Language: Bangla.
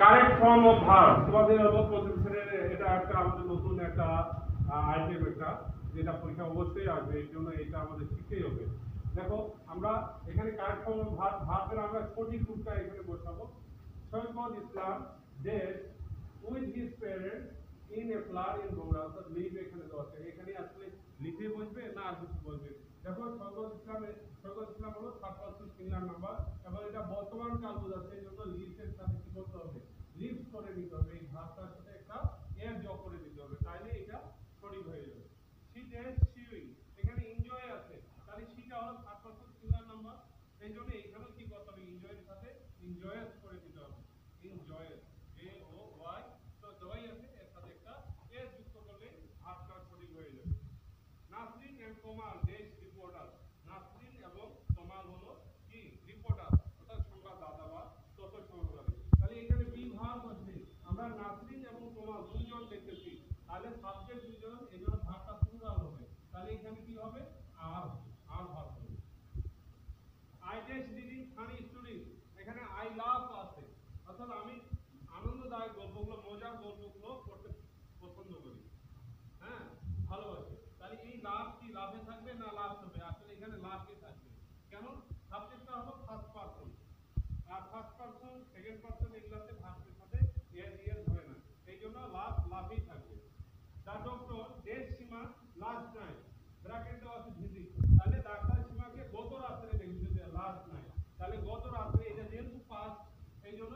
কারেক্ট ফর্ম অফ ভার্ব তোমাদের অবশ্যই এটা একটা আমাদের নতুন একটা আইটেম একটা যেটা পরীক্ষা অবশ্যই আসবে, এই জন্য এটা আমাদের শিখতেই হবে। দেখো আমরা এখানে কারেক্ট ফর্ম অফ ভার্বের আমরা সঠিক রূপটা এখানে বসাবো। Syed Islam dead with his parents in a flat in Bogura, অর্থাৎ লিভ এখানে দেওয়া আছে। এখানে আসলে লিভে বসবে না আর কিছু বলবে। দেখো সৈয়দ ইসলাম হলো থার্ড পারসন সিঙ্গুলার নাম্বার এবং এটা বর্তমান কাল বোঝাচ্ছে, এই জন্য লিভের সাথে কি করতে হবে, লিভস করে দিতে হবে, এই ভার্বটার সাথে একটা এর যোগ করে দিতে হবে, তাইলে এটা সঠিক হয়ে যাবে। শি ডেড শিউইং, এখানে এনজয় আছে, তাহলে শিটা হলো থার্ড পারসন সিঙ্গুলার নাম্বার, এই জন্য এখানেও কি করতে হবে, এনজয়ের সাথে এনজয়েস করে দিতে হবে। এনজয়েস এ ও ওয়াই, তো জয় আছে এর সাথে একটা এ যুক্ত করলে ভার্বটা সঠিক হয়ে যাবে। নাসরিন এন্ড কমাল দেশ রিপোর্টার, নাসরিন এবং কমাল হলো কি রিপোর্টার, অর্থাৎ সংবাদদাতা বা তথ্য সংগ্রহকারী। তাহলে এখানে বি ভার্ব আছে, আমরা নাসরিন এবং কমাল দুইজন দেখতেছি, তাহলে সাবজেক্ট দুইজন, এই জন্য ভার্বটা প্লুরাল হবে, তাহলে এখানে কি হবে, আর ভার্ব হবে। I just reading funny stories, এখানে আই লাভ আছে, অর্থাৎ আমি আনন্দদায়ক গল্পগুলো, মজার গল্পগুলো পড়তে পছন্দ করি, হ্যাঁ ভালোবাসি। তাহলে এই লাভ কি লাভে থাকবে না লাভ হবে, আসলে এখানে লাভে থাকবে, কেমন সাবজেক্টটা হলো ফার্স্ট পারসন, আর ফার্স্ট পারসন সেকেন্ড পারসন এগুলাতে ভার্বের সাথে এর ধরে না, এই জন্য লাভই থাকবে। দা ডক্টর ডেড সীমা লাস্ট নাইট, ব্র্যাকেট দেওয়া আছে ভিজিট, তাহলে ডাক্তার সীমাকে গত রাত্রে দেখেছে লাস্ট নাইট, তাহলে গত রাত্রে এটা যেহেতু পাস্ট এই জন্য